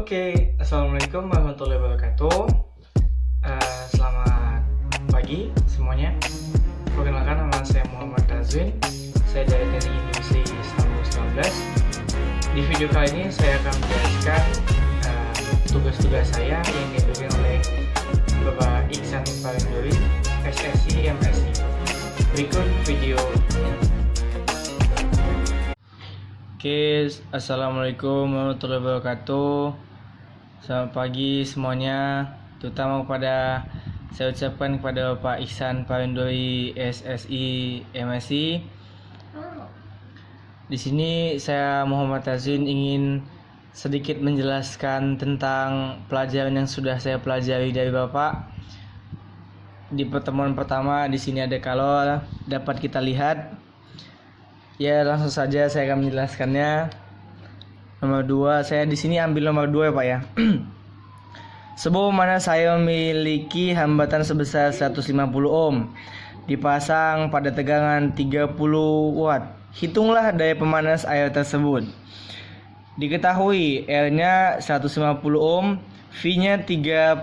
Oke, assalamualaikum warahmatullahi wabarakatuh. Selamat pagi semuanya. Perkenalkan, nama saya Muhammad Razwin. Saya dari Teknik Industri Istanbul 19. Di video kali ini saya akan menjelaskan tugas-tugas saya yang diberikan oleh Bapak Iksan Parindori, SSI MSI. Berikut videonya. Oke, assalamualaikum warahmatullahi wabarakatuh. Selamat pagi semuanya, terutama kepada saya ucapkan kepada Bapak Iksan Parindori SSI MSI. Di sini saya Muhammad Razwin ingin sedikit menjelaskan tentang pelajaran yang sudah saya pelajari dari Bapak. Di pertemuan pertama di sini ada kalau dapat kita lihat. Ya, langsung saja saya akan menjelaskannya. Nomor 2, saya di sini ambil nomor 2 ya Pak ya. Sebuah mana saya memiliki hambatan sebesar 150 ohm dipasang pada tegangan 30 watt. Hitunglah daya pemanas air tersebut. Diketahui R-nya 150 ohm, V-nya 30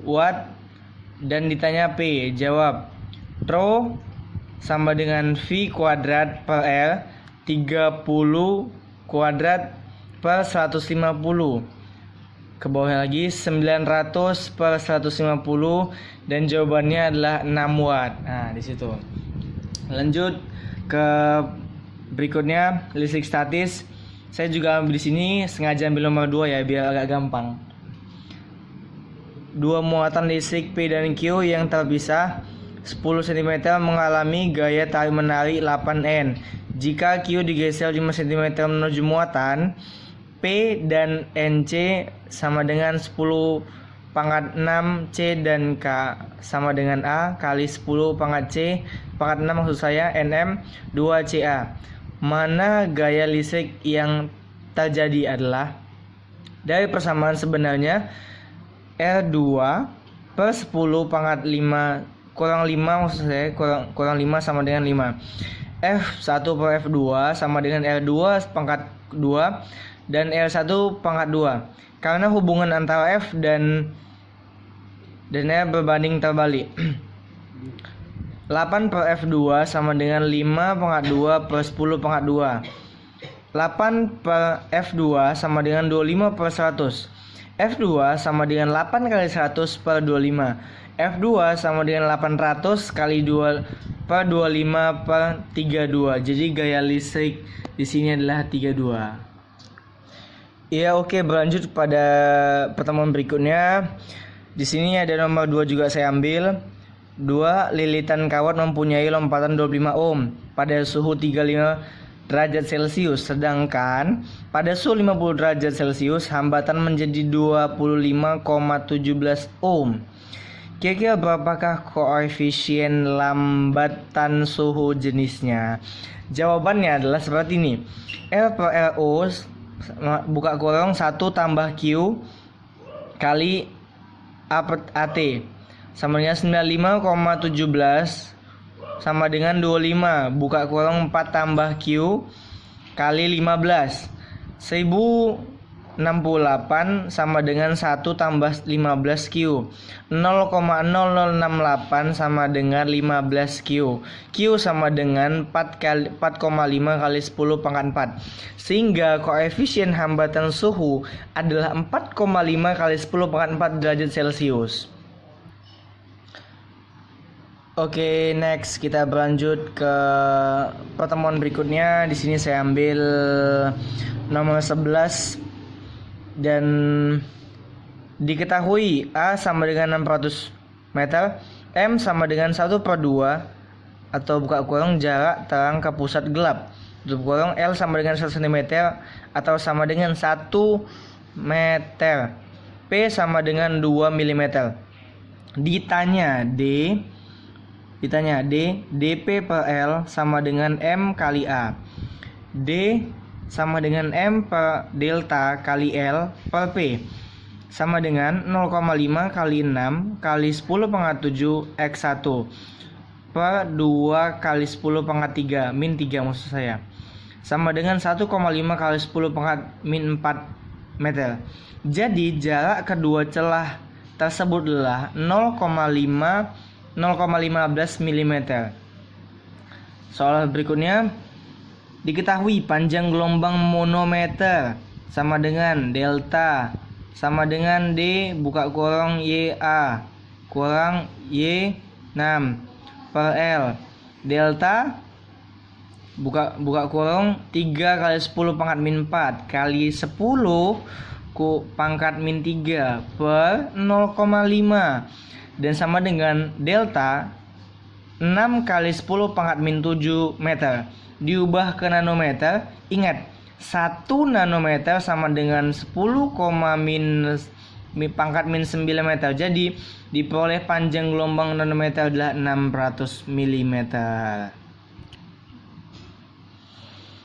watt, dan ditanya P. Jawab, Rho sama dengan V kuadrat per L 30 kuadrat per 150. Ke bawah lagi 900 per 150, dan jawabannya adalah 6 watt. Nah, di situ. Lanjut ke berikutnya, listrik statis. Saya juga ambil di sini, sengaja ambil nomor 2 ya biar agak gampang. Dua muatan listrik P dan Q yang terpisah 10 cm mengalami gaya tarik-menarik 8N. Jika Q digeser 5 cm menuju muatan, P dan NC sama dengan 10 pangkat 6 C dan K sama dengan A kali 10 pangkat C pangkat 6 maksud saya NM 2CA. Mana gaya listrik yang terjadi adalah dari persamaan sebenarnya R2 per 10 pangkat 5 kurang 5 maksud saya kurang 5 sama dengan 5. F1 per F2 sama dengan R2 pangkat 2 dan R1 pangkat 2. Karena hubungan antara F dan R berbanding terbalik. 8 per F2 sama dengan 5 pangkat 2 per 10 pangkat 2. 8 per F2 sama dengan 25 per 100. F2 sama dengan 8 kali 100 per 25. F2 sama dengan 800 kali 2 per 25 per 32. Jadi gaya listrik di sini adalah 32. Ya, oke, berlanjut pada pertemuan berikutnya. Di sini ada nomor 2 juga saya ambil. 2. Lilitan kawat mempunyai lompatan 25 ohm pada suhu 35 derajat Celcius, sedangkan pada suhu 50 derajat Celcius hambatan menjadi 25,17 ohm. Kira-kira berapakah koefisien lambatan suhu jenisnya? Jawabannya adalah seperti ini. L per RO buka kurung 1 tambah Q kali A per AT sama dengan 95,17 sama dengan 25 buka kurung 4 tambah Q kali 15. 1068 sama dengan 1 tambah 15 Q. 0,0068 sama dengan 15 Q. Q sama dengan 4,5 kali 10 pangkat 4. Sehingga koefisien hambatan suhu adalah 4,5 kali 10 pangkat 4 derajat Celcius. Oke, next kita berlanjut ke pertemuan berikutnya. Di sini saya ambil nomor 11 dan diketahui A sama dengan 600 meter, M sama dengan 1/2 atau buka kurung jarak terang ke pusat gelap, tutup kurung L sama dengan 1 cm atau sama dengan 1 meter, P sama dengan 2 mm. Ditanya D, dP per L sama dengan M kali A. D sama dengan M per delta kali L per P sama dengan 0,5 kali 6 kali 10 pangkat 7 X1 per 2 kali 10 pangkat 3 min 3 maksud saya sama dengan 1,5 kali 10 pangkat min 4 meter. Jadi jarak kedua celah tersebut adalah 0,15 mm. Soal berikutnya, diketahui panjang gelombang monometer sama dengan delta sama dengan D buka kurang YA kurang Y6 per L. Delta buka kurang 3 kali 10 pangkat min 4 kali 10 pangkat min 3 per 0,5 dan sama dengan delta 6 kali 10 pangkat min 7 meter diubah ke nanometer. Ingat, 1 nanometer sama dengan 10, pangkat min 9 meter. Jadi diperoleh panjang gelombang nanometer adalah 600 mm.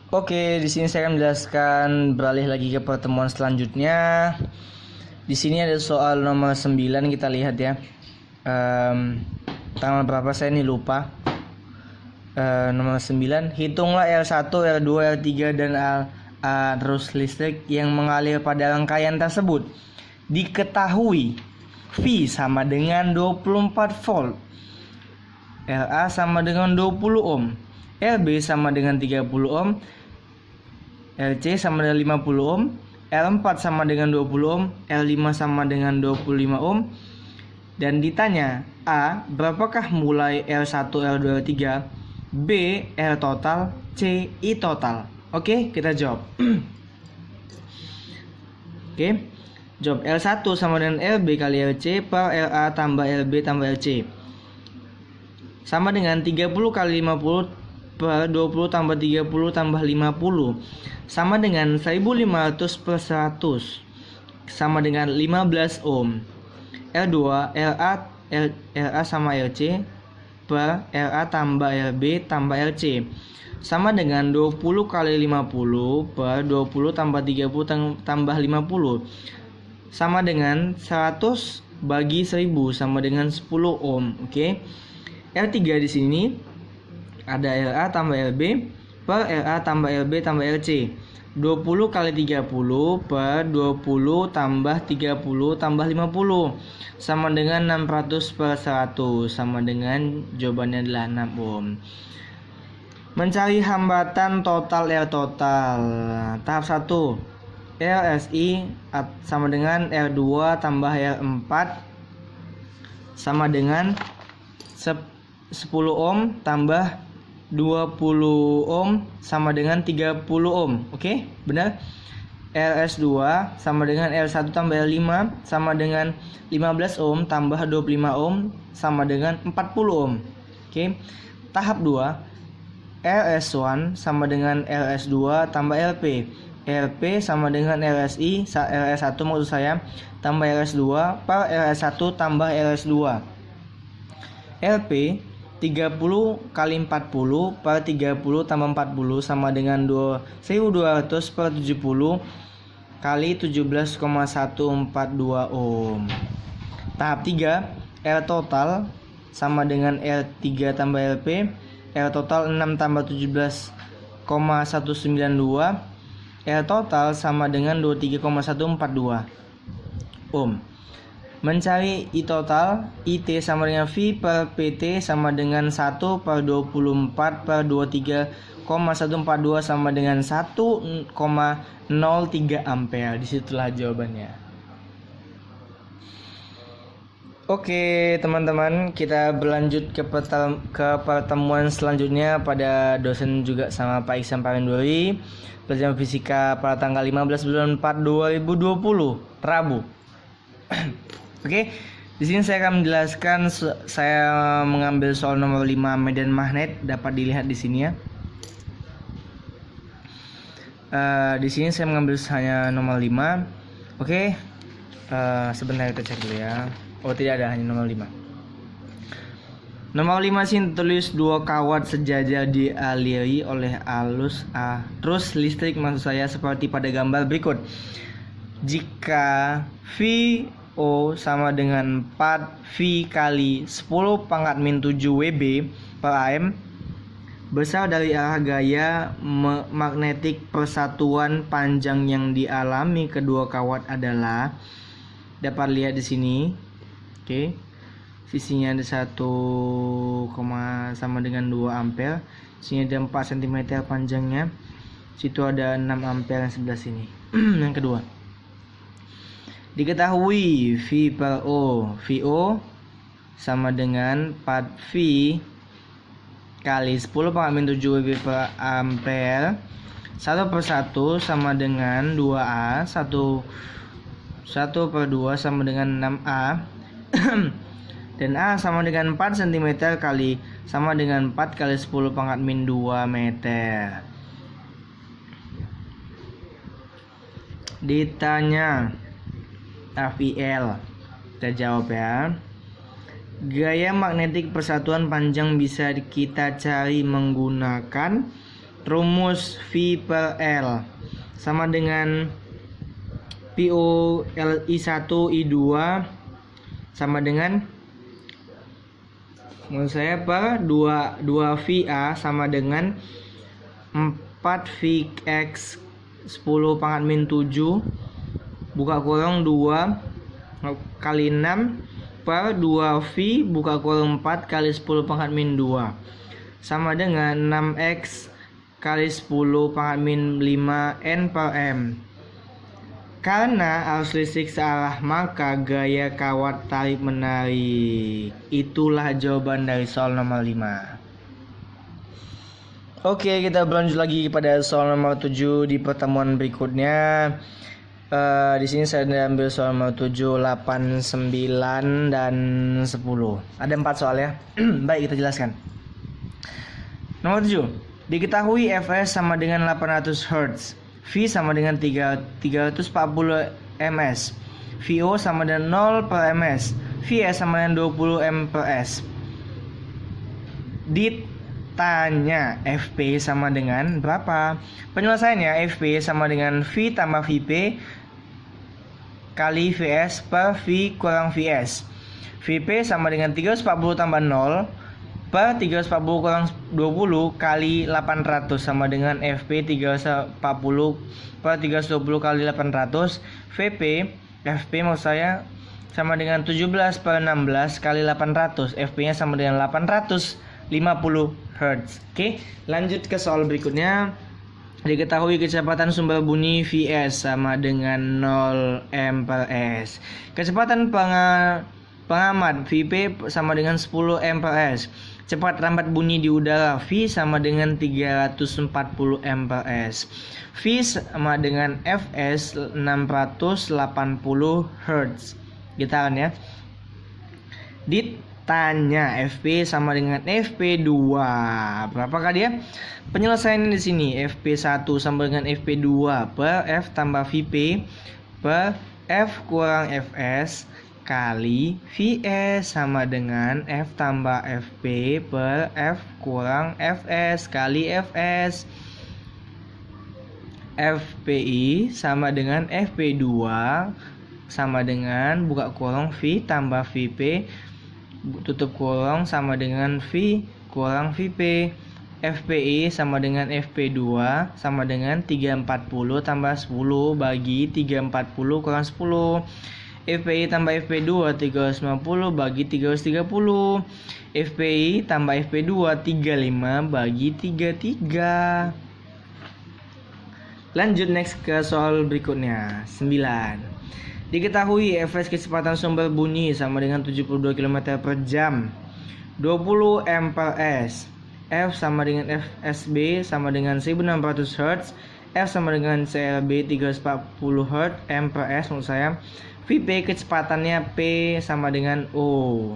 Oke, di sini saya akan menjelaskan, beralih lagi ke pertemuan selanjutnya. Di sini ada soal nomor 9, kita lihat ya. Tanggal berapa saya ini lupa. Nomor 9, hitunglah L1, L2, L3 dan arus listrik yang mengalir pada rangkaian tersebut. Diketahui V sama dengan 24 volt, LA sama dengan 20 ohm, LB sama dengan 30 ohm, LC sama dengan 50 ohm, L4 sama dengan 20 ohm, L5 sama dengan 25 ohm. Dan ditanya, A, berapakah mulai L1, L2, L3, B, L total, C, I total. Oke, kita jawab. Oke, jawab L1 sama dengan LB kali LC per LA tambah LB tambah LC sama dengan 30 kali 50 per 20 tambah 30 tambah 50 sama dengan 1500 per 100 sama dengan 15 ohm. L2 LA sama LC per LA tambah LB tambah LC sama dengan 20 kali 50 per 20 tambah 30 tambah 50 sama dengan 100 bagi 1000 sama dengan 10 ohm. Oke. L3 di sini ada LA tambah LB per LA tambah LB tambah LC. 20 kali 30 per 20 tambah 30 tambah 50 sama dengan 600 per 100 sama dengan jawabannya adalah 6 ohm. Mencari hambatan total L total. Tahap 1, LSI sama dengan L2 tambah L4 sama dengan 10 ohm tambah 20 ohm sama dengan 30 ohm. Oke, benar. LS2 sama dengan L1 tambah L5 sama dengan 15 ohm tambah 25 ohm sama dengan 40 ohm. Oke. Tahap 2, LS1 sama dengan LS2 tambah LP. LP sama dengan LSI, LS1 maksud saya, tambah LS2 per LS1 tambah LS2. LP 30 kali 40 per 30 tambah 40 sama dengan 1200 per 70 kali 17,142 ohm. Tahap 3, L total sama dengan L3 tambah LP. L total 6 tambah 17,192. L total sama dengan 23,142 ohm. Mencari I total, IT sama dengan V per PT sama dengan 1 per 24 per 23,142 sama dengan 1,03 ampere. Disitulah jawabannya. Oke teman-teman, kita berlanjut ke pertemuan selanjutnya pada dosen juga sama Pak Iksan Parindori, pelajaran fisika pada tanggal 15 bulan 4 2020 Rabu. Oke, di sini saya akan menjelaskan, saya mengambil soal nomor 5 medan magnet, dapat dilihat di sini ya. Di sini saya mengambil hanya nomor 5. Oke, sebentar kita cek dulu ya. Oh, tidak ada, hanya nomor 5. Nomor 5 sini tulis 2 kawat sejajar dialiri oleh arus listrik, maksud saya seperti pada gambar berikut. Jika VO sama dengan 4 V kali 10 pangkat min 7 WB per AM, Besar dari arah gaya magnetik persatuan panjang yang dialami kedua kawat adalah, dapat lihat di sini. Oke. Sisinya ada 1, sama dengan 2 ampere. Sini ada 4 cm panjangnya. Situ ada 6 ampere yang sebelah sini. Yang kedua, diketahui V per O. VO sama dengan 4V kali 10 pangkat min 7 W per ampere. 1 per 1 sama dengan 2A. 1 per 2 sama dengan 6A. Dan A sama dengan 4 cm kali sama dengan 4 kali 10 pangkat min 2 meter. Ditanya FIL, kita jawab ya. Gaya magnetik persatuan panjang bisa kita cari menggunakan rumus V per L sama dengan PO LI1 I2 sama dengan, menurut saya per 2VA sama dengan 4VX 10 pangkat min 7 buka kurung 2 kali 6 per 2V buka kurung 4 kali 10 pangkat min 2 sama dengan 6X kali 10 pangkat min 5 N per M. Karena arus listrik searah, maka gaya kawat tarik menarik. Itulah jawaban dari soal nomor 5. Oke, kita berlanjut lagi pada soal nomor 7 di pertemuan berikutnya. Di sini saya ambil soal nomor 7, 8, 9, dan 10. Ada 4 soal ya. Baik, kita jelaskan. Nomor 7. Diketahui Fs sama dengan 800 Hz. V sama dengan 340 ms. VO sama dengan 0 per ms. Vs sama dengan 20 m per s. Ditanya Fp sama dengan berapa? Penyelesaiannya Fp sama dengan V tambah Vp kali Vs per V kurang Vs. Vp sama dengan 340 tambah 0 per 340 kurang 20 kali 800 sama dengan Fp 340 per 320 kali 800. Vp, Fp maksud saya sama dengan 17 per 16 kali 800. Fp nya sama dengan 850 Hz. Oke, lanjut ke soal berikutnya. Diketahui kecepatan sumber bunyi Vs sama dengan 0 m per s. Kecepatan pengamat Vp sama dengan 10 m per s. Cepat rambat bunyi di udara V sama dengan 340 m per s. V sama dengan Fs 680 Hz. Gitaran ya. Ditanya Fp sama dengan Fp2. Berapakah dia? Penyelesaian di sini Fp1 sama dengan Fp2 per F tambah Vp per F kurang Fs kali Vs sama dengan F tambah Fp per F kurang Fs kali Fs. Fpi sama dengan Fp2 sama dengan buka kurung V tambah Vp tutup kurung sama dengan V kurang Vp. Fpi sama dengan Fp2 sama dengan 340 tambah 10 bagi 340 kurang 10. Fpi tambah Fp2 350 bagi 330. Fpi tambah Fp2 35 bagi 33. Lanjut next ke soal berikutnya. 9. Diketahui Fs kecepatan sumber bunyi sama dengan 72 km per jam. 20 m per s. F sama dengan Fsb sama dengan 1600 Hz. F sama dengan CLB 340 Hz m per s menurut saya. Vp kecepatannya P sama dengan O.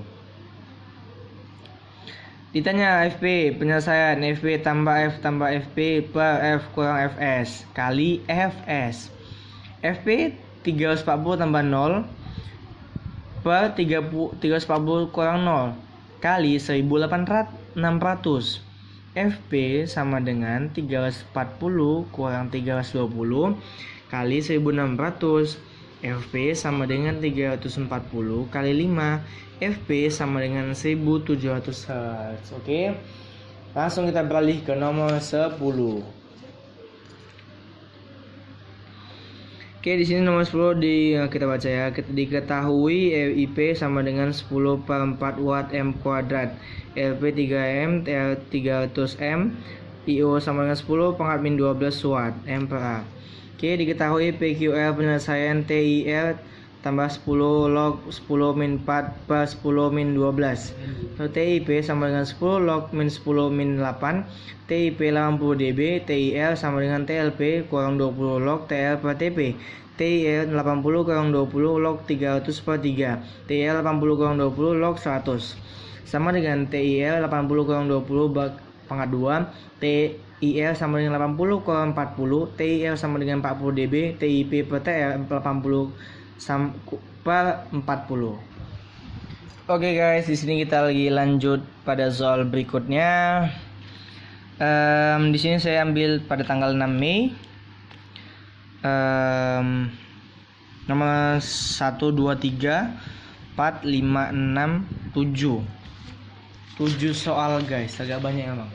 Ditanya Fp, penyelesaian Fp tambah F tambah Fp per F kurang Fs kali Fs. Fp 340 tambah 0 per 340 kurang 0 kali 1600. Fp sama dengan 340 kurang 320 kali 1600. Fp sama dengan 340 kali 5. Fp sama dengan 1700 Hz. Oke. Langsung kita beralih ke nomor 10. Oke, di sini nomor 10 kita baca ya. Diketahui IP sama dengan 10/4 watt M kuadrat, LP 3M, TL 300M, IO sama dengan 10/-12 watt M per A. Oke, diketahui PQL penyelesaian TIL tambah 10 log 10-4 per 10-12. TIP sama dengan 10 log min 10-8. TIP 80 dB. TIL sama dengan TLP kurang 20 log TL per TP. TIL 80 kurang 20 log 300 per 3. TIL 80 kurang 20 log 100 sama dengan TIL 80 kurang 20 pangkat 2. TIL sama dengan 80 kurang 40. TIL sama dengan 40 dB. TIP per TL 80 per 40. Oke guys, di sini kita lagi lanjut pada soal berikutnya. Di sini saya ambil pada tanggal 6 Mei. Nomor 1, 2, 3, 4, 5, 6, 7. 7 soal guys, agak banyak emang.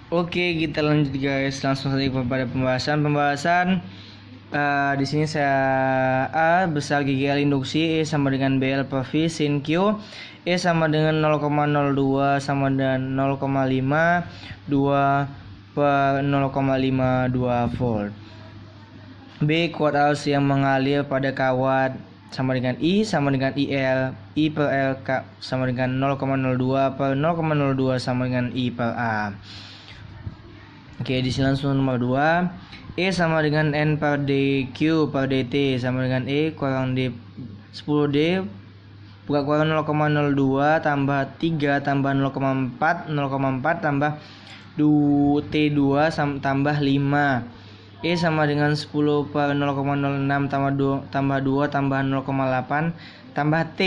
Oke, kita lanjut guys, langsung saja kepada pembahasan. Di sini saya A besar GGL induksi, E sama dengan BL per V sin Q, E sama dengan 0,02 sama dengan 0,5, 2 per 0,52 volt. B kuat arus yang mengalir pada kawat sama dengan I sama dengan IL, I per L sama dengan 0,02 per 0,02 sama dengan I per A. Oke, di sini langsung nomor 2. E sama dengan N per DQ per DT sama dengan E kurang D 10D buka kurang 0,02 tambah 3 tambah 0,4 tambah T2 tambah 5. E sama dengan 10 per 0,06 tambah 2 tambah 0,8 tambah T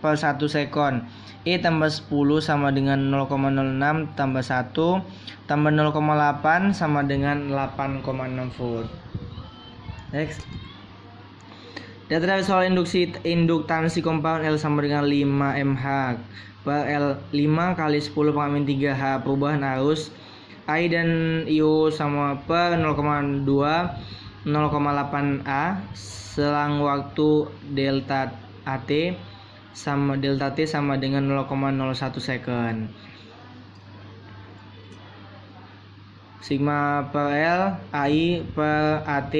per 1 sekon. E tambah 10 sama dengan 0,06 tambah 1 tambah 0,8 sama dengan 8,6 volt. Next. Data dari soal induktansi kompaun L sama dengan 5 mH per L 5 kali 10 pangkat 3H. Perubahan arus I dan IO sama per 0,2 0,8 A. Selang waktu delta T sama dengan 0,01 second. Sigma per L AI per AT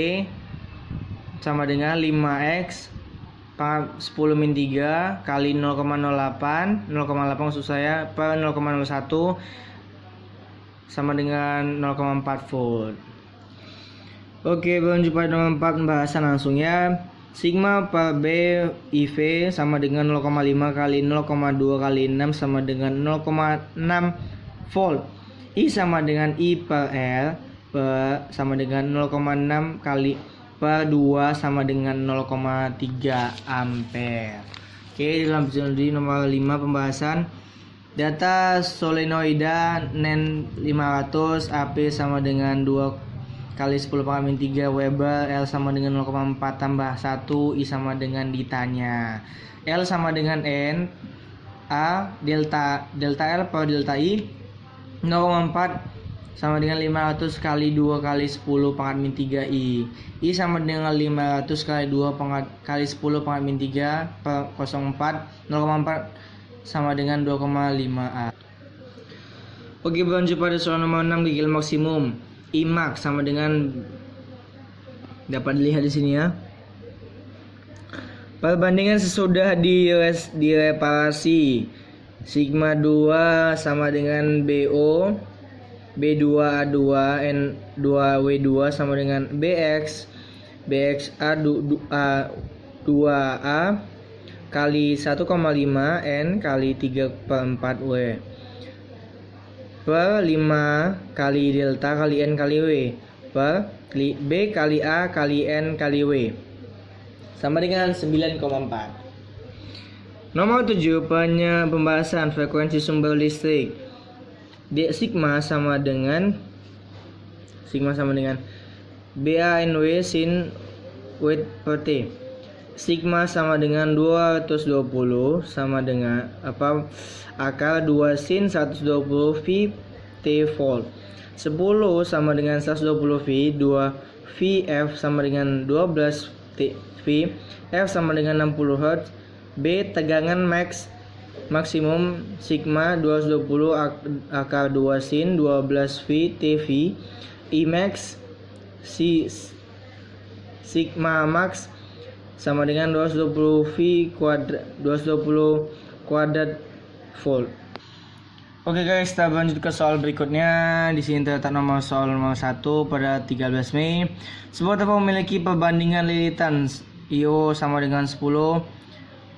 sama dengan 5x pangkat 10 min 3 kali 0,08 maksud saya per 0,01 sama dengan 0,4 volt. Oke, berlanjut pada nomor 4 pembahasan langsung ya. Sigma per B IV sama dengan 0,5 kali 0,2 kali 6 sama dengan 0,6 volt. I sama dengan I per L sama dengan 0,6 kali per 2 sama dengan 0,3 ampere. Oke, di nomor 5 pembahasan. Data solenoida NEN 500 AP sama dengan 2 kali 10 pangkat 3 Weber. L sama dengan 0,4 tambah 1. I sama dengan ditanya. L sama dengan N A delta L per delta I 0,4 sama dengan 500 kali 2 kali 10 pangkat 3 I. I sama dengan 500 kali 2 kali 10 pangkat 3 per 0,4 sama dengan 2,5 A. Oke, berlanjut pada soal nomor 6 GGL maksimum. I max sama dengan dapat dilihat di sini ya. Perbandingan sesudah direparasi. Sigma 2 sama dengan BO, B2A2, N2W2 sama dengan BX, BXA2A kali 1,5 N kali 3/4 W per 5 kali delta kali N kali W per B kali A kali N kali W sama dengan 9,4. Nomor 7 pembahasan frekuensi sumber listrik. Sigma sama dengan BANW sin W per T. sigma sama dengan 220 sama dengan akar 2 sin 120 V T volt. 10 sama dengan 120 V, 2 VF sama dengan 12 V, F sama dengan 60 Hz. B, tegangan maksimum sigma 220 akar 2 sin 12 V TV. I max sigma max sama dengan 220 V kuadrat volt. Oke guys, kita lanjut ke soal berikutnya. Di sini terletak nomor soal nomor 1 pada 13 Mei. Sebuah tepung memiliki perbandingan lilitan IO sama dengan 10.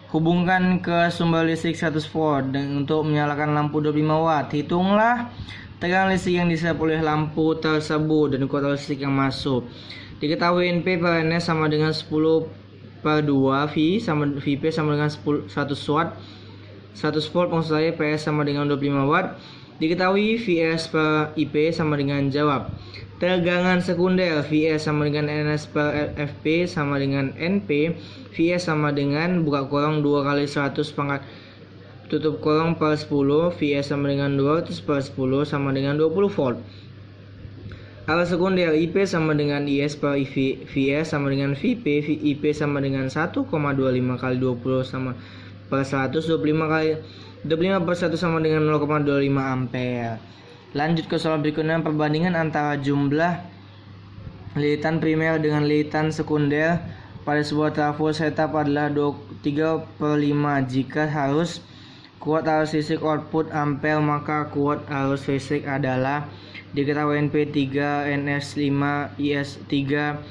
Hubungkan ke sumber listrik 100 volt untuk menyalakan lampu 25 watt. Hitunglah tegangan listrik yang diserap oleh lampu tersebut dan kuota listrik yang masuk. Diketahui NP per NS sama dengan 10 per 2 VP sama dengan 100 watt. 100 volt maksud saya, PS sama dengan 25 watt. Diketahui VS per IP sama dengan jawab. Tegangan sekunder VS sama dengan NS per FP sama dengan NP. VS sama dengan buka kurung 2 kali 100 pangkat tutup kurung per 10. VS sama dengan 200 per 10 sama dengan 20 volt. Arus sekunder IP sama dengan IS per VS sama dengan VP. IP sama dengan 1,25 kali 20 sama per 100. 25 per 1 sama dengan 0,25 ampere. Lanjut ke soal berikutnya. Perbandingan antara jumlah lilitan primer dengan lilitan sekunder pada sebuah trafo setup adalah 3/5. Jika harus kuat arus listrik output ampere, maka kuat arus listrik adalah diketahui NP 3, NS 5, IS 3.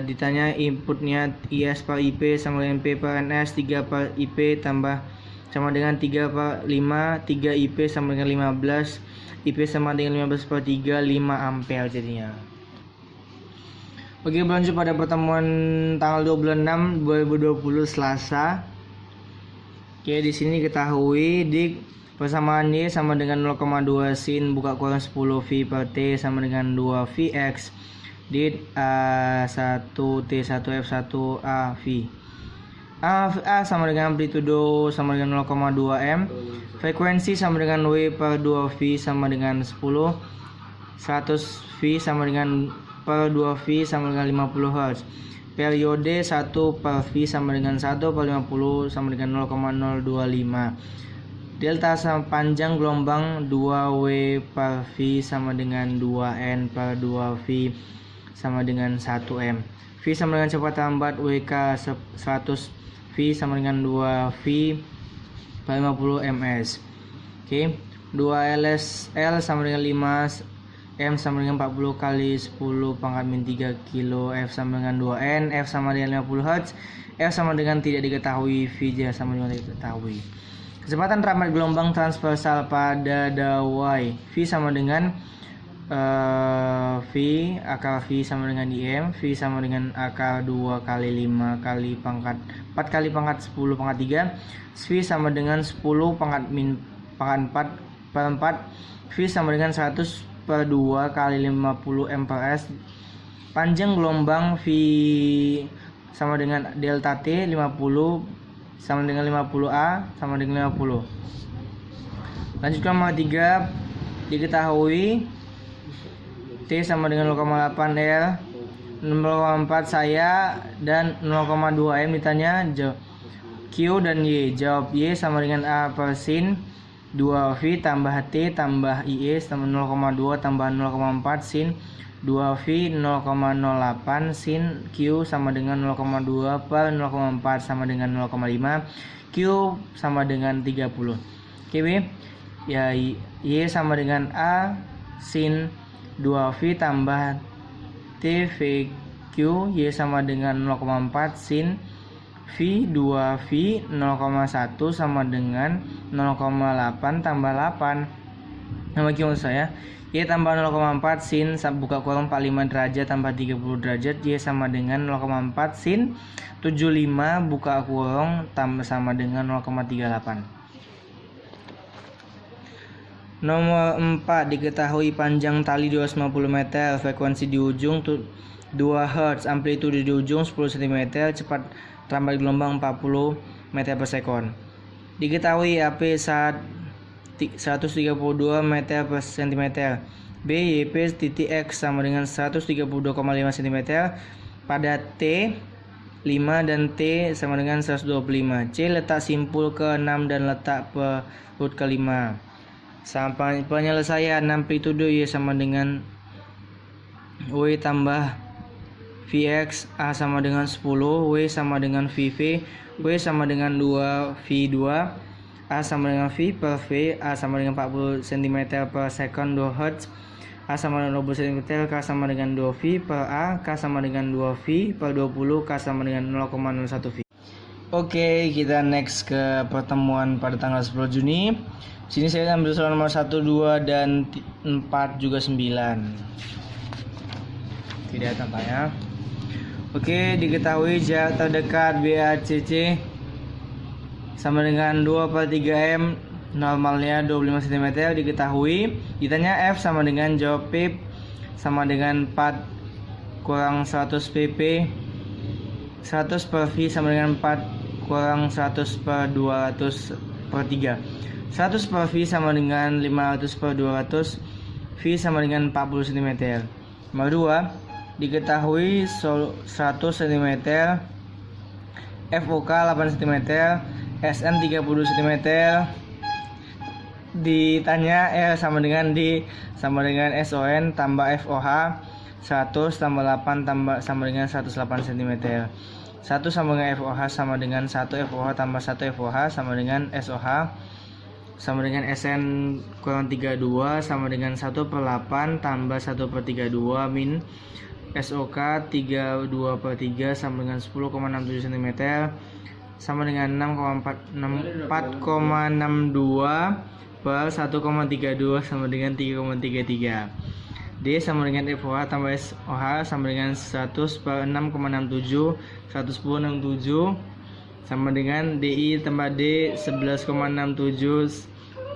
Ditanya inputnya IS per IP sama dengan NP per NS. 3 per IP tambah sama dengan 3 per 5. 3 IP sama dengan 15. IP sama dengan 15 per 3, 5 ampere jadinya. Oke, berlanjut pada pertemuan tanggal 26 2020 Selasa. Oke, di sini ketahui persamaan Y sama dengan 0,2 sin buka kurung 10 V per T sama dengan 2 Vx di A1 T1 F1 A V. A sama dengan amplitudo sama dengan 0,2 M. Frekuensi sama dengan W per 2 V sama dengan 10. 100 V sama dengan per 2 V sama dengan 50 Hz. Periode 1 per V sama dengan 1 per 50 sama dengan 0,025. Delta sama panjang gelombang 2W per V sama dengan 2N per 2V sama dengan 1M. V sama dengan cepat lambat WK 100 V sama dengan 2V per 50 ms. Oke, 2LSL sama dengan 5 M sama dengan 40 kali 10 pangkat min 3 kilo. F sama dengan 2N. F sama dengan 50 Hz. F sama dengan tidak diketahui. V sama dengan tidak diketahui. Kecepatan ramat gelombang transversal pada dawai V sama dengan V akar V sama dengan IM. V sama dengan akar 2 kali 5 kali pangkat 4 kali pangkat 10 pangkat 3. V sama dengan 10 pangkat min pangkat 4 per 4. V sama dengan 100 per 2 kali 50 M per S. Panjang gelombang V sama dengan delta T 50 sama dengan 50A sama dengan 50. Lanjut ke nomor 3. Diketahui T sama dengan 0,8 L, 0,4 saya dan 0,2 M. Ditanya Q dan Y. Jawab Y sama dengan A per sin 2V tambah T tambah IE sama 0,2 tambah 0,4 sin 2V 0,08 sin Q sama dengan 0,2 per 0,4 sama dengan 0,5. Q sama dengan 30. Oke, B. Ya, Y sama dengan A sin 2V tambah TVQ. Y sama dengan 0,4 sin V 2V 0,1 sama dengan 0,8 tambah 8. Nama Q saya Y tambah 0,4 sin buka kurung 45 derajat tambah 30 derajat. Y sama dengan 0,4 sin 75 buka kurung tambah sama dengan 0,38. Nomor 4. Diketahui panjang tali 250 meter, frekuensi di ujung 2 Hz, amplitude di ujung 10 cm, cepat terambat gelombang 40 meter per sekon. Diketahui AP saat 132 meter per cm. B, YP titik X sama dengan 132,5 cm pada T 5 dan T sama dengan 125. C, letak simpul ke-6 dan letak perut ke-5. Sampai penyelesaian amplitude Y sama dengan W tambah Vx, A sama dengan 10, W sama dengan VV, W sama dengan 2 V2, A sama dengan V per V, A sama dengan 40 cm per second 2 Hz, A sama dengan 20 cm, K sama dengan 2 V per A, K sama dengan 2 V per 20, K sama dengan 0,01 V. Oke, kita next ke pertemuan pada tanggal 10 Juni. Sini saya ambil soal nomor 1, 2, dan 4 juga 9. Tidak tampaknya. Oke, diketahui jarak terdekat BACC sama dengan 2/3M, normalnya 25 cm. Diketahui, ditanya F sama dengan jawab P sama dengan 4 kurang 100 pp, 100 per V sama dengan 4 kurang 100 per 200 per 3. 100 per V sama dengan 500 per 200, V sama dengan 40 cm. Nomor 2, diketahui 100 cm, FOK 8 cm, SN 30 cm. Ditanya R sama dengan D sama dengan SON tambah FOH 100 tambah 8 tambah sama dengan 108 cm. 1 sama dengan FOH sama dengan 1 FOH tambah 1 FOH sama dengan SOH sama dengan SN kurang 32 sama dengan 1/8 tambah 1/32 min SOK 32/3 sama dengan 10,67 cm sama dengan 4,62 per 1,32 sama dengan 3,33. D sama dengan FOH tambah SOH sama dengan 100 per 6,67 110,67 sama dengan DI tambah D 11,67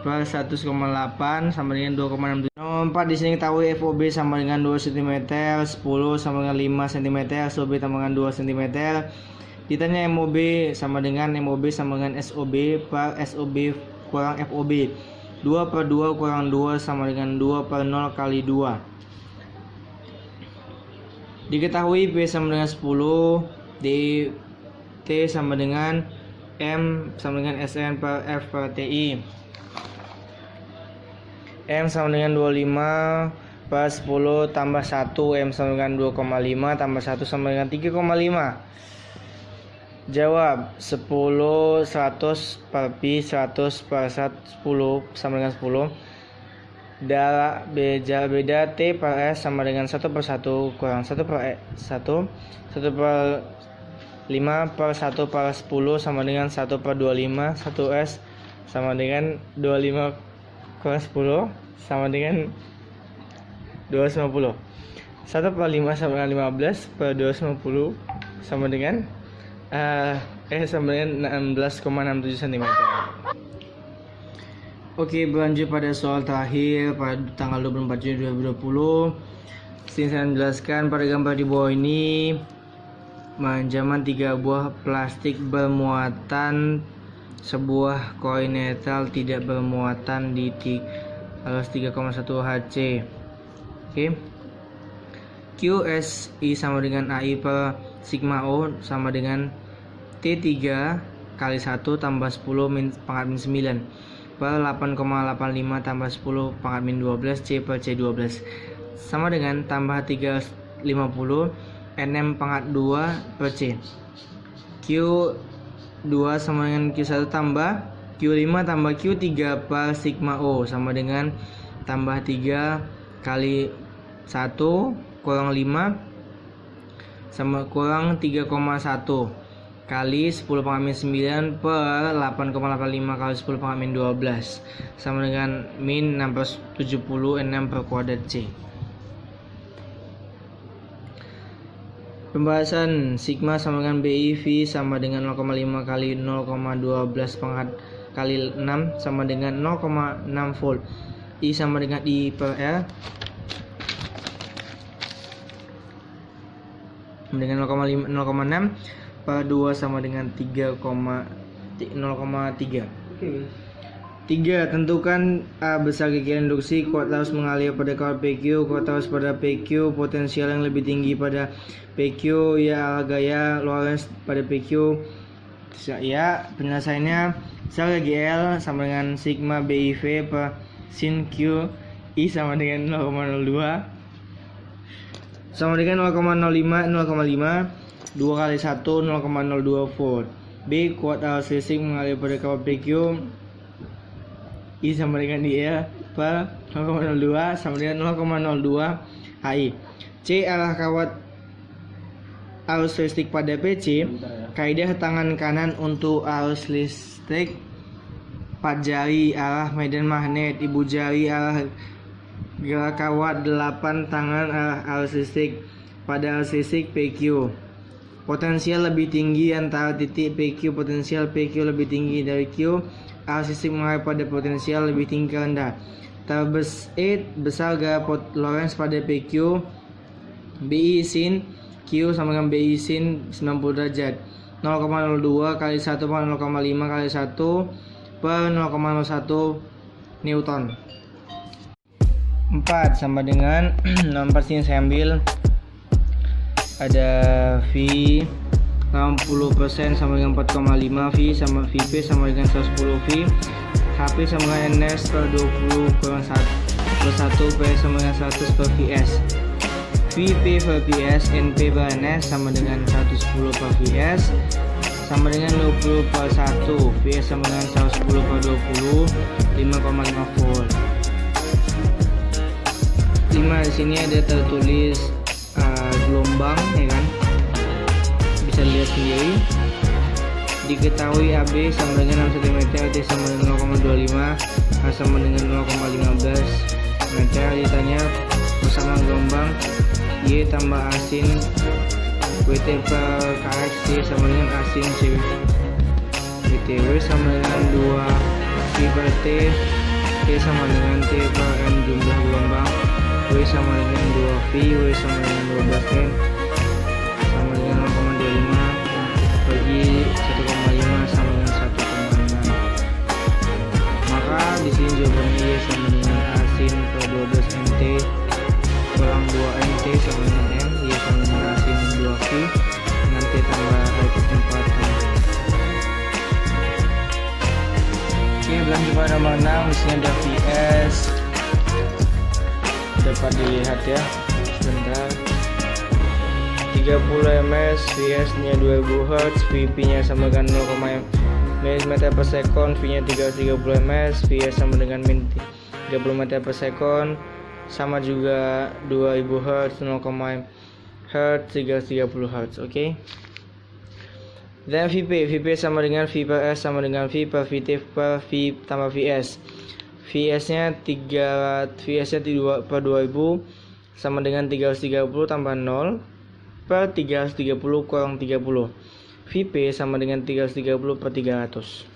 per 100,8 sama dengan 2,67. Nomor 4, di sini ketahui FOB sama dengan 2 cm, 10 sama dengan 5 cm, SOB sama dengan 2 cm. Ditanya MOB sama dengan MOB sama dengan SOB per SOB kurang FOB. 2/2 kurang 2 sama dengan 2/0 kali 2. Diketahui P sama dengan 10, D T sama dengan M sama dengan SN per F per TI. M sama dengan 25 per 10 tambah 1, M sama dengan 2,5 tambah 1 sama dengan 3,5. Jawab 10 100 per Pi 100 per 10 sama dengan 10. Beda T per S sama dengan 1/1 kurang 1/1, 1/5 per 1/10 sama dengan 1/25, 1S sama dengan 25 kurang 10 sama dengan 250. 1/5 sama dengan 15 per 250 sama dengan sama dengan 16,67 cm. Oke, berlanjut pada soal terakhir pada tanggal 24 Juni 2020. Sini saya menjelaskan pada gambar di bawah ini menjaman 3 buah plastik bermuatan sebuah koin netral tidak bermuatan di 3,1 Hc. Oke. QSI sama dengan AI per sigma O sama dengan T3 kali 1 tambah 10 pangkat min 9 per 8,85 tambah 10 pangkat min 12 C per C12 sama dengan tambah 350 NM pangkat 2 per C. Q2 sama dengan Q1 tambah Q5 tambah Q3 per sigma O sama dengan tambah 3 kali 1 kurang 5 sama kurang 3,1 kali 10 pangkat min 9 per 8,85 kali 10 pangkat min 12 sama dengan min 670 NM per kuadrat C. Pembahasan sigma sama dengan BI V sama dengan 0,5 kali 0,12 pangkat kali 6 sama dengan 0,6 volt. I sama dengan I per R dengan 0,6 per 2 sama dengan 0,3. 3. Tentukan A besar GGL induksi, kuat arus mengalir pada kawat PQ, kuat arus pada PQ, potensial yang lebih tinggi pada PQ, ya arah gaya Lorentz pada PQ. Ya, penyelesaiannya besar GGL sama dengan sigma BIV per sin Q I sama dengan 0,02 sama dengan 0,05 2 kali 1 0,02 volt. B. Kuat arus listrik mengalir pada kawat PQ, I sama dengan IL per 0,02 sama dengan 0,02 HI. C. Arah kawat arus listrik pada PC. Kaidah tangan kanan untuk arus listrik: 4 jari arah medan magnet, ibu jari arah gerak kawat, 8 tangan arah arus listrik pada arus listrik PQ. Potensial lebih tinggi antara titik PQ, potensial PQ lebih tinggi dari Q. Arus listrik mengarah pada potensial lebih tinggi ke rendah. Besar gaya Lorentz pada PQ. BI sin Q sama dengan BI sin 90 derajat. 0,02 kali 1 per 0,5 kali 1 per 0,01 Newton. 4 sama dengan nomor sini saya ambil ada V 60% sama dengan 4,5 V sama VP sama dengan 110 V, HP sama dengan NS per 20 kurang 1 P sama dengan 100 per VS, VP per VS, NP per NS sama dengan 110 per VS sama dengan 20 per 1, VS sama dengan 110 per 20 5,5 volt. 5 di sini ada tertulis gelombang, ya kan, bisa lihat sendiri. Diketahui AB sama dengan 6 cm, T sama dengan 0,25, A sama dengan 0,15 meter. Ditanya persamaan gelombang Y tambah asin WT per KX, Y sama dengan asin C WT, W sama dengan 2 V per T, T sama dengan T per M jumlah gelombang, W sama dengan 2 V, W sama dengan 12 N sama dengan 0,25 bagi 1,5 sama dengan 1,6. Maka di sini jawabannya Y sama dengan asin per 12 NT kurang 2 NT sama dengan M, Y sama dengan asin 2 V dengan T tambah X 4. Oke, lanjut pada nomor 6. Di sini ada VS, dapat dilihat ya sebentar, 30 ms, VS nya 2000 Hz, VP nya sama dengan 0, meter per second, V nya 330 ms, VS sama dengan min 30 meter per second, sama juga 2000 Hz, 0, Hz, 330 Hz. Oke. Dan VP sama dengan V per S sama dengan V per VT per V tambah VS. VS nya 2 per 2000 sama dengan 330 tambah 0 per 330 kurang 30. VP sama dengan 330 per 300.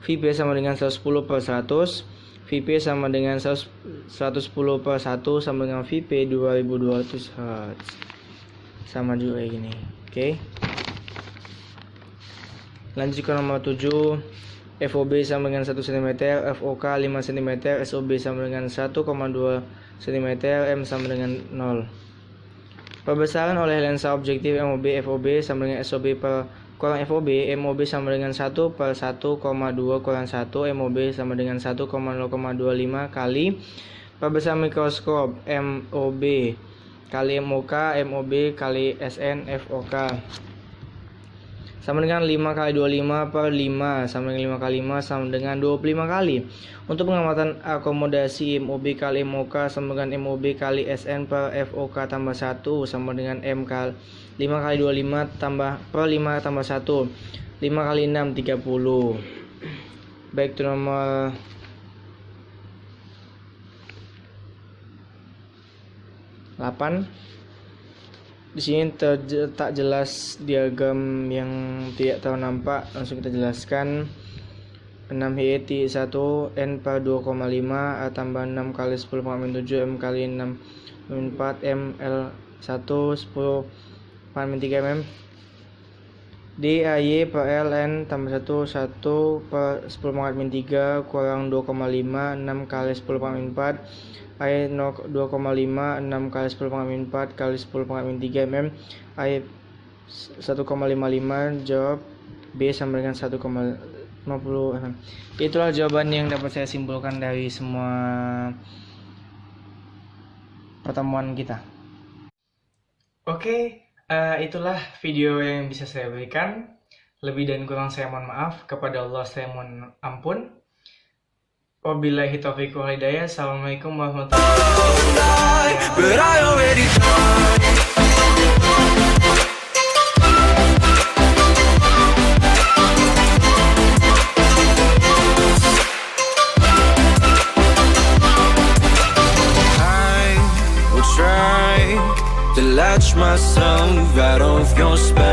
VP sama dengan 110 per 100. VP sama dengan 110 per 1 sama dengan VP 2200 Hz. Sama juga kayak gini. Oke. Lanjut ke nomor 7. FOB sama dengan 1 cm, FOK 5 cm, SOB sama dengan 1,2 cm, M sama dengan 0. Perbesaran oleh lensa objektif MOB FOB sama dengan SOB per kurang FOB, MOB sama dengan 1 per 1,2 kurang 1, MOB sama dengan 1,025 kali perbesaran mikroskop MOB kali MOK, MOB kali SN FOK sama dengan 5 kali 25 per 5 sama dengan 5 kali 5 sama dengan 25 kali. Untuk pengamatan akomodasi MOB kali MOK sama dengan MOB kali SN per FOK tambah 1 sama dengan M kali 5 kali 25 tambah per 5 tambah 1, 5 kali 6 30. Baik, itu nomor 8. Di sini tak jelas diagram yang tidak ternampak, langsung kita jelaskan. 6 1 N per 2,5 A tambah 6 kali 10 7 M kali 6 4 M L 10/3 mm. DAY per Ln tambah 1 1/10⁻³ kurang 2,5 6 kali 10⁻⁴. AY 2,5 6 kali 10⁻⁴ kali 10⁻³ mm. AY 1,55. Jawab B sama dengan 1,50 mm. Itulah jawaban yang dapat saya simpulkan dari semua pertemuan kita. Oke, itulah video yang bisa saya berikan. Lebih dan kurang saya mohon maaf. Kepada Allah saya mohon ampun. Wabillahi taufiq wal hidayah. Assalamualaikum warahmatullahi to latch myself out of your spell.